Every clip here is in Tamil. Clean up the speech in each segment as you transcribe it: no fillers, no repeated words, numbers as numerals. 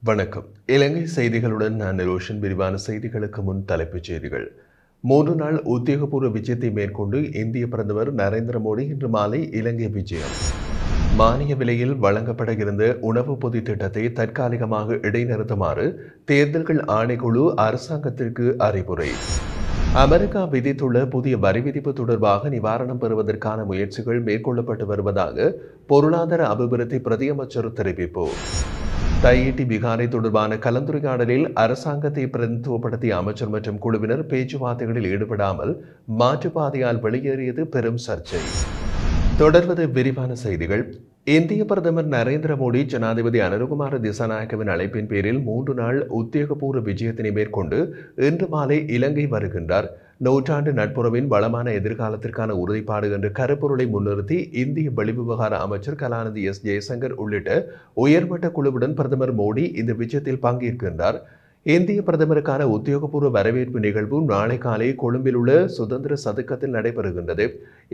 வணக்கம். இலங்கை செய்திகளுடன் நான் நிரோஷன். விரிவான செய்திகளுக்கு முன் தலைப்புச் செய்திகள். 3 நாள் உத்தியோகபூர்வ விஜயத்தை மேற்கொண்டு இந்திய பிரதமர் நரேந்திர மோடி இன்று மாலை இலங்கை விஜயம். மானிய விலையில் வழங்கப்பட இருந்த உணவு பொதி திட்டத்தை தற்காலிகமாக இடைநிறுத்துமாறு தேர்தல்கள் ஆணைக்குழு அரசாங்கத்திற்கு அறிவுரை. அமெரிக்கா விதித்துள்ள புதிய வரி விதிப்பு தொடர்பாக நிவாரணம் பெறுவதற்கான முயற்சிகள் மேற்கொள்ளப்பட்டு வருவதாக பொருளாதார அபிவிருத்தி பிரதியமைச்சர் தெரிவிப்பு. தையிட்டி விகாரை தொடர்பான கலந்துரையாடலில் அரசாங்கத்தை பிரதிநிதித்துவப்படுத்திய அமைச்சர் மற்றும் குழுவினர் பேச்சுவார்த்தைகளில் ஈடுபடாமல் மாற்றுப்பாதையால் வெளியேறியது பெரும் சர்ச்சை. தொடர்வது விரிவான செய்திகள். இந்திய பிரதமர் நரேந்திர மோடி ஜனாதிபதி அனுரகுமார திசாநாயக்கவின் அழைப்பின் பேரில் 3 நாள் உத்தியோகபூர்வ விஜயத்தினை மேற்கொண்டு இன்று மாலை இலங்கை வருகின்றார். நூற்றாண்டு நட்புறவின் வளமான எதிர்காலத்திற்கான உறுதிப்பாடு என்ற கருப்பொருளை முன்னிறுத்தி இந்திய வெளிவிவகார அமைச்சர் கலாநிதி எஸ் ஜெயசங்கர் உள்ளிட்ட உயர்மட்ட குழுவுடன் பிரதமர் மோடி இந்த விஜயத்தில் பங்கேற்கின்றார். இந்திய பிரதமருக்கான உத்தியோகபூர்வ வரவேற்பு நிகழ்வு நாளை காலை கொழும்பில் உள்ள சுதந்திர சதுக்கத்தில் நடைபெறுகின்றது.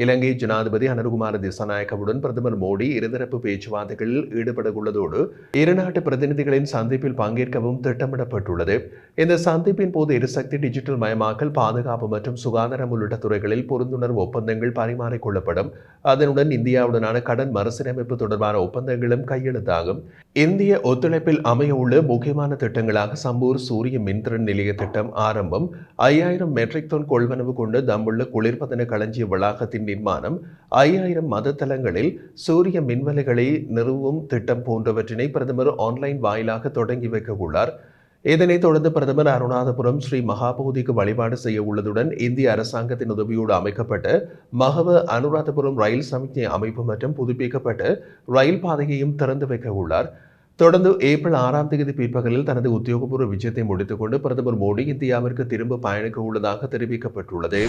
இலங்கை ஜனாதிபதி அனுரகுமார திசாநாயக்கவுடன் பிரதமர் மோடி இருதரப்பு பேச்சுவார்த்தைகளில் ஈடுபட உள்ளதோடு இருநாட்டு பிரதிநிதிகளின் சந்திப்பில் பங்கேற்கவும் திட்டமிடப்பட்டுள்ளது. இந்த சந்திப்பின் போது எரிசக்தி, டிஜிட்டல் மயமாக்கல், பாதுகாப்பு மற்றும் சுகாதாரம் உள்ளிட்ட துறைகளில் புரிந்துணர்வு ஒப்பந்தங்கள் பரிமாறிக்கொள்ளப்படும். அதனுடன் இந்தியாவுடனான கடன் மறுசீரமைப்பு தொடர்பான ஒப்பந்தங்களும் கையெழுத்தாகும். இந்திய ஒத்துழைப்பில் அமைய உள்ள முக்கியமான திட்டங்களாக சம்பூர் சூரிய மின்திறன் நிலைய திட்டம் ஆரம்பம், 5000 மெட்ரிக் டன் கொள்வனவு கொண்ட தம்புள்ள குளிர்பதன களஞ்சிய வளாகத்தின் நிர்மாணம், 5000 மதத்தலங்களில் சூரிய மின்வலைகளை நிறுவும் திட்டம் போன்றவற்றினை பிரதமர் ஆன்லைன் வாயிலாக தொடங்கி வைக்க உள்ளார். இதனைத் தொடர்ந்து பிரதமர் அருணாதபுரம் ஸ்ரீ மகாபோதிக்கு வழிபாடு செய்ய உள்ளதுடன் இந்திய அரசாங்கத்தின் உதவியோடு அமைக்கப்பட்ட மகவ அனுராதபுரம் ரயில் சமிக்ஞை அமைப்பு மற்றும் புதுப்பிக்கப்பட்ட ரயில் பாதையையும் திறந்து வைக்க உள்ளார். தொடர்ந்து ஏப்ரல் 6ஆம் தேதி பிற்பகலில் தனது உத்தியோகபூர்வ விஜயத்தை முடித்துக் கொண்டு பிரதமர் மோடி இந்தியாவிற்கு திரும்ப பயணிக்க உள்ளதாக தெரிவிக்கப்பட்டுள்ளது.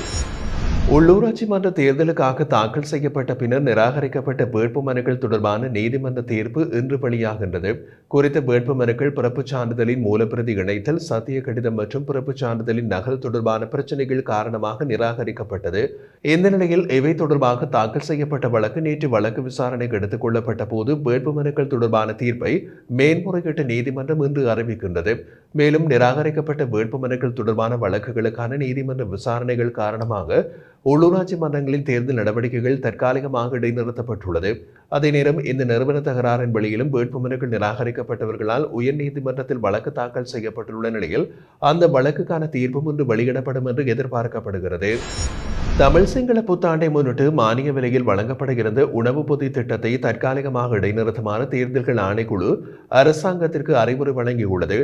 உள்ளூராட்சி மன்ற தேர்தலுக்காக தாக்கல் செய்யப்பட்ட பின்னர் நிராகரிக்கப்பட்ட வேட்புமனுக்கள் தொடர்பான நீதிமன்ற தீர்ப்பு இன்று வெளியாகின்றது. குறித்த வேட்புமனுக்கள் பிறப்புச் சான்றிதழின் மூலப்பிரதி இணைத்தல், சத்திய கடிதம் மற்றும் பிறப்புச் சான்றிதழின் நகல் தொடர்பான பிரச்சினைகள் காரணமாக நிராகரிக்கப்பட்டது. இந்த நிலையில் இவை தொடர்பாக தாக்கல் செய்யப்பட்ட வழக்கு நேற்று வழக்கு விசாரணைக்கு எடுத்துக் கொள்ளப்பட்ட போது வேட்புமனுக்கள் தொடர்பான தீர்ப்பை மேன்முறையீட்டு நீதிமன்றம் இன்று அறிவிக்கின்றது. மேலும் நிராகரிக்கப்பட்ட வேட்புமனுக்கள் தொடர்பான வழக்குகளுக்கான நீதிமன்ற விசாரணைகள் காரணமாக உள்ளூராட்சி மன்றங்களின் தேர்தல் நடவடிக்கைகள் தற்காலிகமாக இடைநிறுத்தப்பட்டுள்ளது. அதே நேரம் இந்த நிறுவன தகராறின் வழியிலும் வேட்புமனுக்கள் நிராகரிக்கப்பட்டவர்களால் உயர்நீதிமன்றத்தில் வழக்கு தாக்கல் செய்யப்பட்டுள்ள நிலையில் அந்த வழக்குக்கான தீர்ப்பும் இன்று வெளியிடப்படும் என்று எதிர்பார்க்கப்படுகிறது. தமிழ் சிங்கள புத்தாண்டை முன்னிட்டு மானிய விலையில் வழங்கப்பட இருந்த உணவு பொதி திட்டத்தை தற்காலிகமாக இடைநிறுத்துமாறு தேர்தல்கள் ஆணைக்குழு அரசாங்கத்திற்கு அறிவுரை வழங்கியுள்ளது.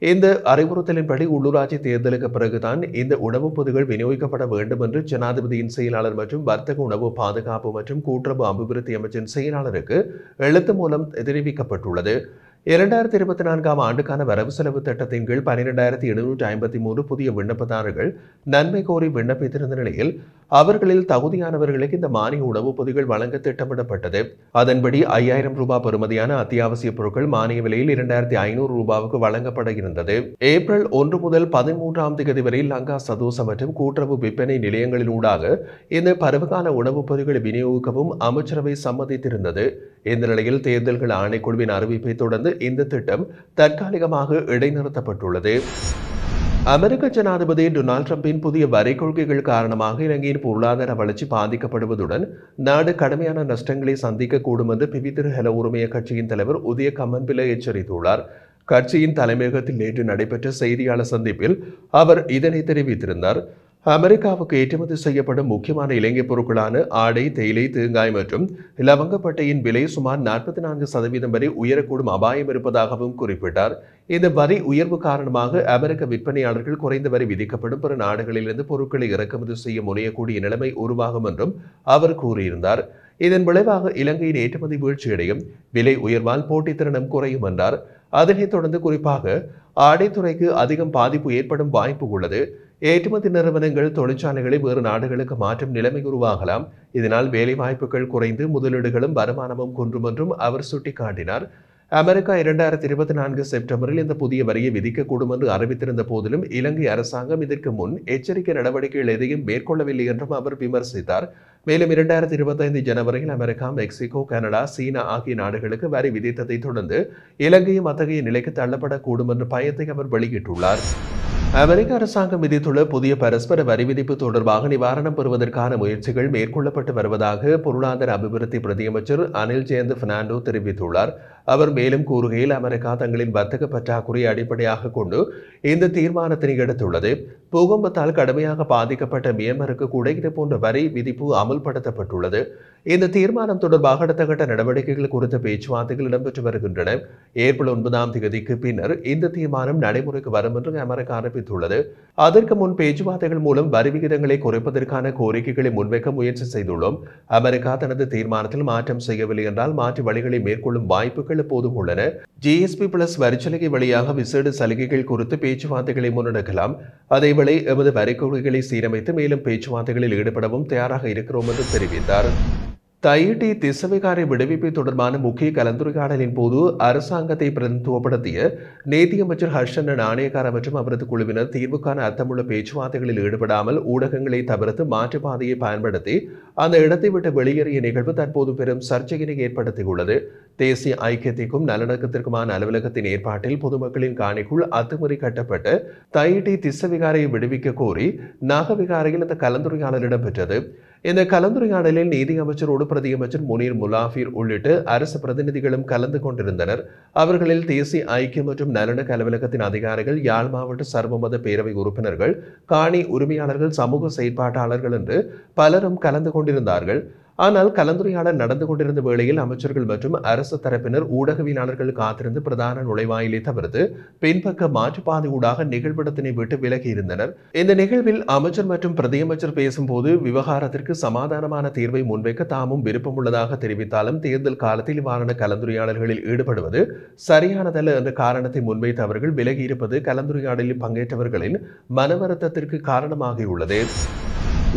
இந்த அறிவுறுத்தலின்படி உள்ளூராட்சி தேர்தலுக்கு பிறகுதான் இந்த உணவுப் பொதிகள் விநியோகிக்கப்பட வேண்டும் என்று ஜனாதிபதியின் செயலாளர் மற்றும் வர்த்தக உணவு பாதுகாப்பு மற்றும் கூட்டுறவு அபிவிருத்தி அமைச்சின் செயலாளருக்கு எழுத்து மூலம் தெரிவிக்கப்பட்டுள்ளது. 2024ஆம் ஆண்டுக்கான வரவு செலவு திட்டத்தின் கீழ் 12,753 புதிய விண்ணப்பதாரர்கள் நன்மை கோரி விண்ணப்பித்திருந்த நிலையில் அவர்களில் தகுதியானவர்களுக்கு இந்த மானிய உணவுப் பொதிகள் வழங்க திட்டமிடப்பட்டது. அதன்படி 5000 ரூபாய் பெறுமதியான அத்தியாவசிய பொருட்கள் மானிய விலையில் 2500 ரூபாவுக்கு வழங்கப்பட இருந்தது. ஏப்ரல் 1 முதல் 13ஆம் தேதி வரை லங்கா சதோச மற்றும் கூட்டுறவு விற்பனை நிலையங்களினூடாக இந்த பருவகால உணவுப் பொதிகளை விநியோகிக்கவும் அமைச்சரவை சம்மதித்திருந்தது. இந்த நிலையில் தேர்தல்கள் ஆணைக்குழுவின் அறிவிப்பை தொடர்ந்து இந்த திட்டம் தற்காலிகமாக இடைநிறுத்தப்பட்டுள்ளது. அமெரிக்க ஜனாதிபதி டொனால்ட் ட்ரம்பின் புதிய வரி கொள்கைகள் காரணமாக இலங்கையின் பொருளாதார வளர்ச்சி பாதிக்கப்படுவதுடன் நாடு கடுமையான நஷ்டங்களை சந்திக்கக்கூடும் என்று பிவித்திரு ஹெல உரிமைய கட்சியின் தலைவர் உதய கம்மன்பில எச்சரித்துள்ளார். கட்சியின் தலைமையகத்தில் நேற்று நடைபெற்ற செய்தியாளர் சந்திப்பில் அவர் இதனை தெரிவித்திருந்தார். அமெரிக்காவுக்கு ஏற்றுமதி செய்யப்படும் முக்கியமான இலங்கை பொருட்களான ஆடை, தேயிலை, தேங்காய் மற்றும் லவங்கப்பட்டையின் விலை சுமார் 44% வரை உயரக்கூடும் அபாயம் இருப்பதாகவும் குறிப்பிட்டார். இந்த வரி உயர்வு காரணமாக அமெரிக்க விற்பனையாளர்கள் குறைந்த வரி விதிக்கப்படும் பிற நாடுகளிலிருந்து பொருட்களை இறக்குமதி செய்ய முனையக்கூடிய நிலைமை உருவாகும் என்றும் அவர் கூறியிருந்தார். இதன் விளைவாக இலங்கையின் ஏற்றுமதி வீழ்ச்சியடையும், விலை உயர்வால் போட்டித்திறனும் குறையும் என்றார். அதனைத் தொடர்ந்து குறிப்பாக ஆடைத்துறைக்கு அதிகம் பாதிப்பு ஏற்படும் வாய்ப்பு உள்ளது. ஏற்றுமதி நிறுவனங்கள் தொழிற்சாலைகளை வேறு நாடுகளுக்கு மாற்றும் நிலைமை உருவாகலாம். இதனால் வேலை வாய்ப்புகள் குறைந்து முதலீடுகளும் வருமானமும் குன்றும் என்றும் அவர் சுட்டிக்காட்டினார். அமெரிக்கா 2024 செப்டம்பரில் இந்த புதிய வரியை விதிக்கக்கூடும் என்று அறிவித்திருந்த போதிலும் இலங்கை அரசாங்கம் இதற்கு முன் எச்சரிக்கை நடவடிக்கைகள் எதையும் மேற்கொள்ளவில்லை என்றும் அவர் விமர்சித்தார். மேலும் 2025 ஜனவரியில் அமெரிக்கா, மெக்சிகோ, கனடா, சீனா ஆகிய நாடுகளுக்கு வரி விதித்ததை தொடர்ந்து இலங்கையும் அத்தகைய நிலைக்கு தள்ளப்படக்கூடும் என்ற பயத்தை அவர் வெளியிட்டுள்ளார். அமெரிக்க அரசாங்கம் விதித்துள்ள புதிய பரஸ்பர வரி விதிப்பு தொடர்பாக நிவாரணம் பெறுவதற்கான முயற்சிகள் மேற்கொள்ளப்பட்டு வருவதாக பொருளாதார அபிவிருத்தி பிரதியமைச்சர் அனில் ஜெயந்த் பெர்னாண்டோ தெரிவித்துள்ளார். அவர் மேலும் கூறுகையில், அமெரிக்கா தங்களின் வர்த்தக பற்றாக்குறையை அடிப்படையாக கொண்டு இந்த தீர்மானத்தினை எடுத்துள்ளது. பூகம்பத்தால் கடுமையாக பாதிக்கப்பட்ட மியான்மருக்கு கூட இதுபோன்ற வரி விதிப்பு அமுல்படுத்தப்பட்டுள்ளது. இந்த தீர்மானம் தொடர்பாக அடுத்த கட்ட நடவடிக்கைகள் குறித்த பேச்சுவார்த்தைகள் இடம்பெற்று வருகின்றன. ஏப்ரல் 9ஆம் தேதிக்கு பின்னர் இந்த தீர்மானம் நடைமுறைக்கு வரும் என்று அமெரிக்கா அறிவித்துள்ளது. அதற்கு முன் பேச்சுவார்த்தைகள் மூலம் வரி விகிதங்களை குறைப்பதற்கான கோரிக்கைகளை முன்வைக்க முயற்சி செய்துள்ளோம். அமெரிக்கா தனது தீர்மானத்தில் மாற்றம் செய்யவில்லை என்றால் மாற்று வழிகளை மேற்கொள்ளும் வாய்ப்புகள் எப்போதும் உள்ளன. GSP பிளஸ் வரிச்சலுகை வழியாக விசேட சலுகைகள் குறித்து பேச்சுவார்த்தைகளை முன்னெடுக்கலாம். அதேவேளை எமது வரி கொள்கைகளை சீரமைத்து மேலும் பேச்சுவார்த்தைகளில் ஈடுபடவும் தயாராக இருக்கிறோம் என்று தெரிவித்தார். தையிட்டி திஸ்ஸவிகாரை விடுவிப்பு தொடர்பான முக்கிய கலந்துரையாடலின் போது அரசாங்கத்தை பிரதிநிதித்துவப்படுத்திய நீதியமைச்சர் ஹர்ஷன நாணயக்கார மற்றும் அவரது குழுவினர் தீர்வுக்கான அர்த்தமுள்ள பேச்சுவார்த்தைகளில் ஈடுபடாமல் ஊடகங்களை தவிர்த்து மாற்றுப்பாதையை பயன்படுத்தி அந்த இடத்தை விட்டு வெளியேறிய நிகழ்வு தற்போது பெரும் சர்ச்சையினை ஏற்படுத்தியுள்ளது. தேசிய ஐக்கியத்திற்கும் நல்லிணக்கத்திற்குமான அலுவலகத்தின் ஏற்பாட்டில் பொதுமக்களின் காணிக்குள் அத்துமுறை கட்டப்பட்ட தையிட்டி திஸ்ஸவிகாரையை விடுவிக்க கோரி நாகவிகாரையில் இந்த கலந்துரையாடல் இடம்பெற்றது. இந்த கலந்துரையாடலில் நீதி அமைச்சரோடு பிரதியமைச்சர் முனீர் முலாஃபீர் உள்ளிட்ட அரசு பிரதிநிதிகளும் கலந்து கொண்டிருந்தனர். அவர்களில் தேசிய ஐக்கியம் மற்றும் நல்லிணக்க அலுவலகத்தின் அதிகாரிகள், யாழ் மாவட்ட சர்வமத பேரவை உறுப்பினர்கள், காணி உரிமையாளர்கள், சமூக செயற்பாட்டாளர்கள் என்று பலரும் கலந்து கொண்டிருந்தார்கள். ஆனால் கலந்துரையாடல் நடந்து கொண்டிருந்த வேளையில் அமைச்சர்கள் மற்றும் அரசு தரப்பினர் ஊடகவியலாளர்கள் காத்திருந்து பிரதான நுழைவாயிலை தவிர்த்து பின்பக்க மாற்றுப்பாதை ஊடாக நிகழ்விடத்தினை விட்டு விலகி இருந்தனர். இந்த நிகழ்வில் அமைச்சர் மற்றும் பிரதியமைச்சர் பேசும்போது விவகாரத்திற்கு சமாதானமான தீர்வை முன்வைக்க தாமும் விருப்பமுள்ளதாக தெரிவித்தாலும் தேர்தல் காலத்தில் இவ்வாறான கலந்துரையாடல்களில் ஈடுபடுவது சரியானதல்ல என்ற காரணத்தை முன்வைத்து அவர்கள் விலகியிருப்பது கலந்துரையாடலில் பங்கேற்றவர்களின் மனவருத்தத்திற்கு காரணமாகியுள்ளது.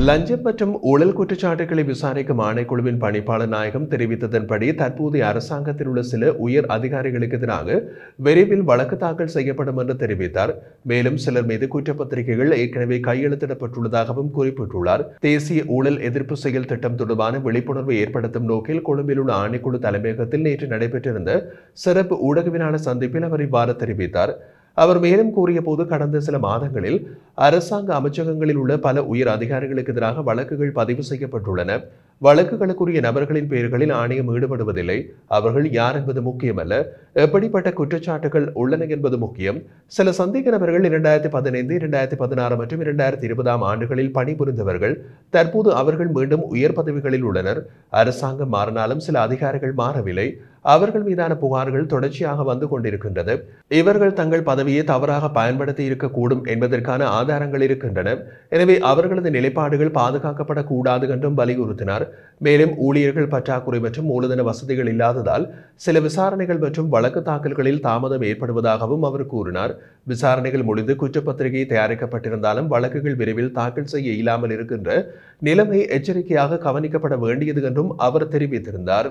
லஞ்சம் மற்றும் ஊழல் குற்றச்சாட்டுகளை விசாரிக்கும் ஆணைக்குழுவின் பணிப்பாளர் நாயகம் தெரிவித்ததன்படி தற்போதைய அரசாங்கத்தில் உள்ள சில உயர் அதிகாரிகளுக்கு எதிராக விரைவில் வழக்கு தாக்கல் செய்யப்படும் என்று தெரிவித்தார். மேலும் சிலர் மீது குற்றப்பத்திரிகைகள் ஏற்கனவே கையெழுத்திடப்பட்டுள்ளதாகவும் குறிப்பிட்டுள்ளார். தேசிய ஊழல் எதிர்ப்பு செயல் திட்டம் தொடர்பான விழிப்புணர்வை ஏற்படுத்தும் நோக்கில் கொழும்பில் உள்ள ஆணைக்குழு தலைமையகத்தில் நேற்று நடைபெற்றிருந்த சிறப்பு ஊடகவியலாளர் சந்திப்பில் அவர் இவ்வாறு தெரிவித்தார். அவர் மேலும் கூறிய போது, கடந்த சில மாதங்களில் அரசாங்க அமைச்சகங்களில் உள்ள பல உயர் அதிகாரிகளுக்கு எதிராக வழக்குகள் பதிவு செய்யப்பட்டுள்ளன. வழக்குகளுக்குரிய நபர்களின் பெயர்களில் ஆணையம் ஈடுபடுவதில்லை. அவர்கள் யார் என்பது முக்கியமல்ல, எப்படிப்பட்ட குற்றச்சாட்டுகள் உள்ளன என்பது முக்கியம். சில சந்தேக நபர்கள் 2015, 2016 மற்றும் 2020 ஆண்டுகளில் பணிபுரிந்தவர்கள். தற்போது அவர்கள் மீண்டும் உயர் பதவிகளில் உள்ளனர். அரசாங்கம் மாறினாலும் சில அதிகாரிகள் மாறவில்லை. அவர்கள் மீதான புகார்கள் தொடர்ச்சியாக வந்து கொண்டிருக்கின்றது. இவர்கள் தங்கள் பதவியை தவறாக பயன்படுத்தி இருக்கக்கூடும் என்பதற்கான ஆதாரங்கள் இருக்கின்றன. எனவே அவர்களது நிலைப்பாடுகள் பாதுகாக்கப்படக்கூடாது என்றும் வலியுறுத்தினார். மேலும் ஊழியர்கள் பற்றாக்குறை மற்றும் மூலதன வசதிகள் இல்லாததால் சில விசாரணைகள் மற்றும் வழக்கு தாக்கல்களில் தாமதம் ஏற்படுவதாகவும் அவர் கூறினார். விசாரணைகள் முடிந்து குற்றப்பத்திரிகை தயாரிக்கப்பட்டிருந்தாலும் வழக்குகள் விரைவில் தாக்கல் செய்ய இயலாமல் இருக்கின்ற நிலைமை எச்சரிக்கையாக கவனிக்கப்பட வேண்டியது என்றும் அவர் தெரிவித்திருந்தார்.